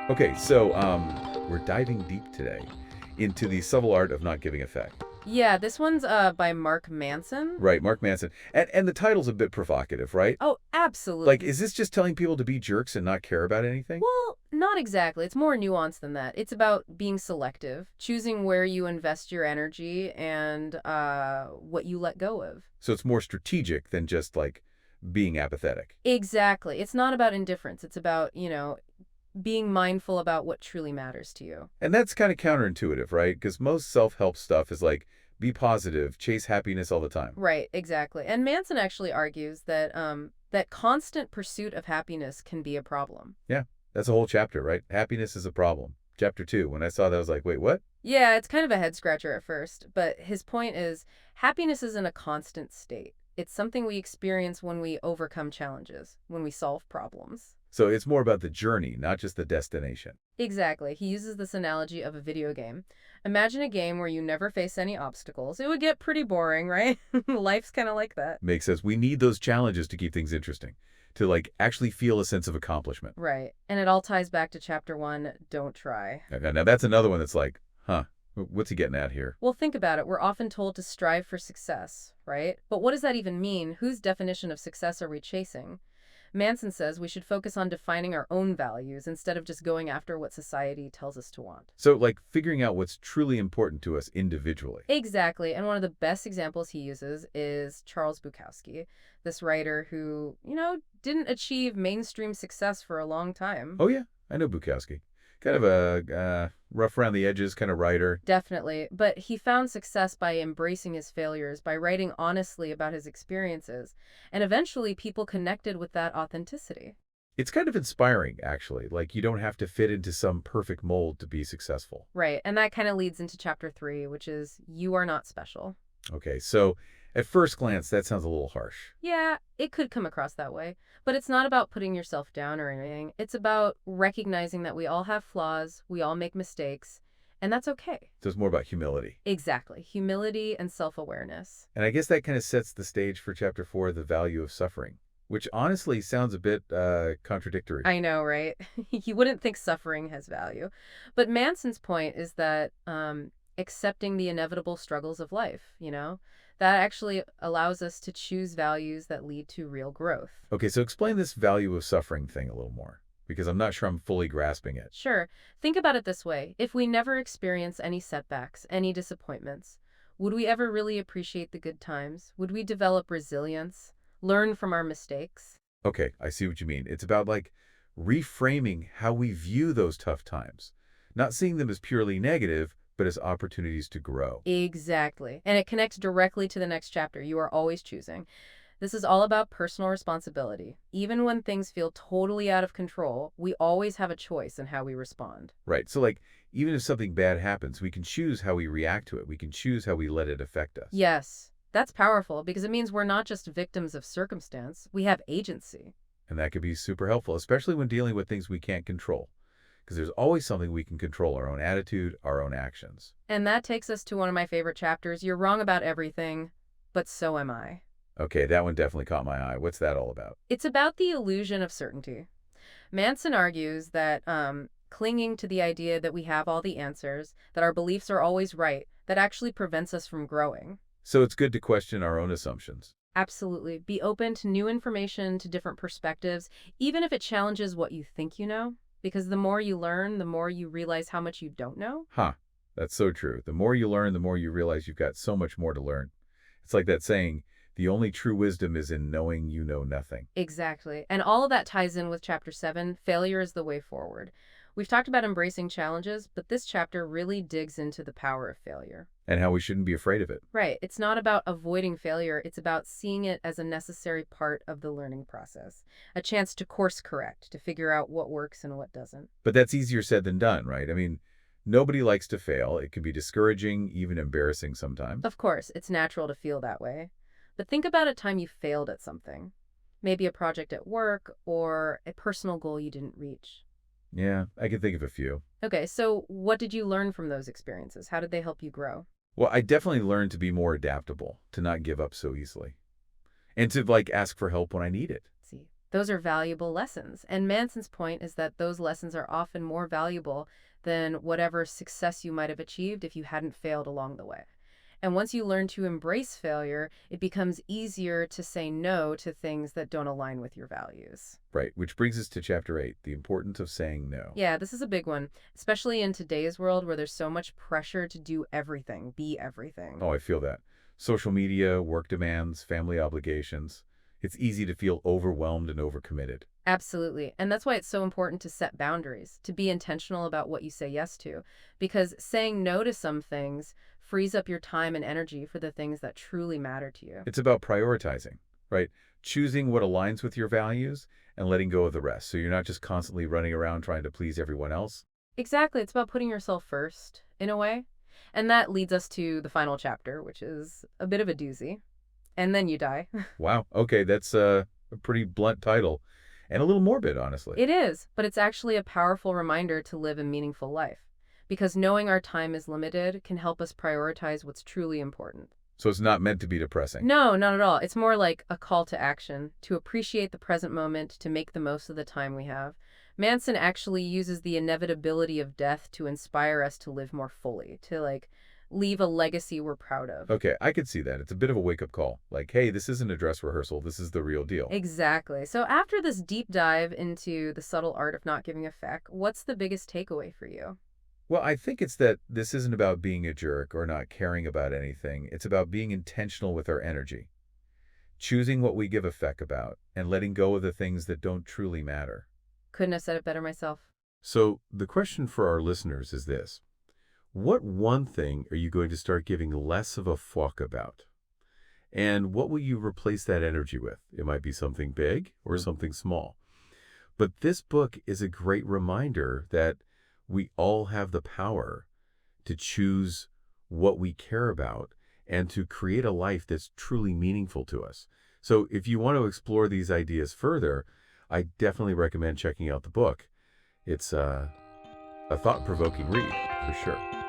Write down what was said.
Okay, so we're diving deep today into the subtle art of not giving effect. Yeah, this one's by Mark Manson. Right, Mark Manson. And the title's a bit provocative, right? Oh, Like, absolutely. is this just telling people to be jerks and not care about anything? Well, not exactly. It's more nuanced than that. It's about being selective, choosing where you invest your energy and what you let go of. So it's more strategic than just like being apathetic. Exactly. It's not about indifference. It's about, being mindful about what truly matters to you. And that's kind of counterintuitive, right? Because most self-help stuff is like be positive, chase happiness all the time. Right, exactly. And Manson actually argues that constant pursuit of happiness can be a problem. Yeah, that's a whole chapter, right? Happiness is a problem. Chapter 2. When I saw that, I was like, wait, what? Yeah, it's kind of a head scratcher at first, but his point is happiness isn't a constant state. It's something we experience when we overcome challenges, when we solve problems. So it's more about the journey, not just the destination. Exactly. He uses this analogy of a video game. Imagine a game where you never face any obstacles. It would get pretty boring, right? Life's kind of like that. Makes sense. We need those challenges to keep things interesting, to like actually feel a sense of accomplishment. Right. And it all ties back to chapter one, don't try. Now that's another one that's like, huh, what's he getting at here? Well, think about it. We're often told to strive for success, right? But what does that even mean? Whose definition of success are we chasing? Manson says we should focus on defining our own values instead of just going after what society tells us to want. So like figuring out what's truly important to us individually. Exactly. And one of the best examples he uses is Charles Bukowski, this writer who, didn't achieve mainstream success for a long time. Oh yeah, I know Bukowski. Kind of a rough around the edges kind of writer. Definitely. But he found success by embracing his failures, by writing honestly about his experiences. And eventually, people connected with that authenticity. It's kind of inspiring, actually. Like you don't have to fit into some perfect mold to be successful. Right. And that kind of leads into chapter three, which is you are not special. Okay, so at first glance, that sounds a little harsh. Yeah, it could come across that way. But it's not about putting yourself down or anything. It's about recognizing that we all have flaws, we all make mistakes, and that's okay. So it's more about humility. Exactly. Humility and self awareness. And I guess that kind of sets the stage for chapter 4, the value of suffering, which honestly sounds a bit contradictory. I know, right? You wouldn't think suffering has value. But Manson's point is that accepting the inevitable struggles of life, that actually allows us to choose values that lead to real growth. Okay, so explain this value of suffering thing a little more, because I'm not sure I'm fully grasping it. Sure, think about it this way. If we never experience any setbacks, any disappointments, would we ever really appreciate the good times? Would we develop resilience, learn from our mistakes? Okay, I see what you mean. It's about like reframing how we view those tough times, not seeing them as purely negative, but as opportunities to grow. Exactly. And it connects directly to the next chapter. You are always choosing. This is all about personal responsibility. Even when things feel totally out of control, we always have a choice in how we respond. Right. So, like, even if something bad happens, we can choose how we react to it. We can choose how we let it affect us. Yes, that's powerful because it means we're not just victims of circumstance, we have agency. And that could be super helpful, especially when dealing with things we can't control. Because there's always something we can control our own attitude, our own actions. And that takes us to one of my favorite chapters. You're wrong about everything, but so am I. Okay, that one definitely caught my eye. What's that all about? It's about the illusion of certainty. Manson argues that clinging to the idea that we have all the answers, that our beliefs are always right, that actually prevents us from growing. So it's good to question our own assumptions. Absolutely. Be open to new information, to different perspectives, even if it challenges what you think you know. Because the more you learn, the more you realize how much you don't know. Huh, that's so true. The more you learn, the more you realize you've got so much more to learn. It's like that saying, the only true wisdom is in knowing you know nothing. Exactly. And all of that ties in with chapter seven, failure is the way forward. We've talked about embracing challenges, but this chapter really digs into the power of failure. And how we shouldn't be afraid of it. Right. It's not about avoiding failure. It's about seeing it as a necessary part of the learning process, a chance to course correct, to figure out what works and what doesn't. But that's easier said than done, right? I mean, nobody likes to fail. It can be discouraging, even embarrassing sometimes. Of course, it's natural to feel that way. But think about a time you failed at something. Maybe a project at work or a personal goal you didn't reach. Yeah, I can think of a few. Okay, so what did you learn from those experiences? How did they help you grow? Well, I definitely learned to be more adaptable, to not give up so easily, and to like ask for help when I need it. See, Those are valuable lessons. And Manson's point is that those lessons are often more valuable than whatever success you might have achieved if you hadn't failed along the way. And once you learn to embrace failure, it becomes easier to say no to things that don't align with your values. Right, which brings us to chapter 8, the importance of saying no. Yeah, this is a big one, especially in today's world where there's so much pressure to do everything, be everything. Oh, I feel that. Social media, work demands, family obligations. It's easy to feel overwhelmed and overcommitted. Absolutely. And that's why it's so important to set boundaries, to be intentional about what you say yes to, because saying no to some things frees up your time and energy for the things that truly matter to you. It's about prioritizing, right? Choosing what aligns with your values and letting go of the rest. So you're not just constantly running around trying to please everyone else. Exactly. It's about putting yourself first, in a way. And that leads us to the final chapter, which is a bit of a doozy. And then you die. Wow. Okay, that's a pretty blunt title and a little morbid, honestly. It is, but it's actually a powerful reminder to live a meaningful life. Because knowing our time is limited can help us prioritize what's truly important. So it's not meant to be depressing. No, not at all. It's more like a call to action, to appreciate the present moment, to make the most of the time we have. Manson actually uses the inevitability of death to inspire us to live more fully, to leave a legacy we're proud of. Okay, I could see that. It's a bit of a wake-up call. Like, hey, this isn't a dress rehearsal. This is the real deal. Exactly. So after this deep dive into the subtle art of not giving a feck, what's the biggest takeaway for you? Well, I think it's that this isn't about being a jerk or not caring about anything. It's about being intentional with our energy, choosing what we give a feck about, and letting go of the things that don't truly matter. Couldn't have said it better myself. So the question for our listeners is this. What one thing are you going to start giving less of a fuck about? And what will you replace that energy with? It might be something big or something small. But this book is a great reminder that we all have the power to choose what we care about and to create a life that's truly meaningful to us. So if you want to explore these ideas further, I definitely recommend checking out the book. It's a thought-provoking read, for sure.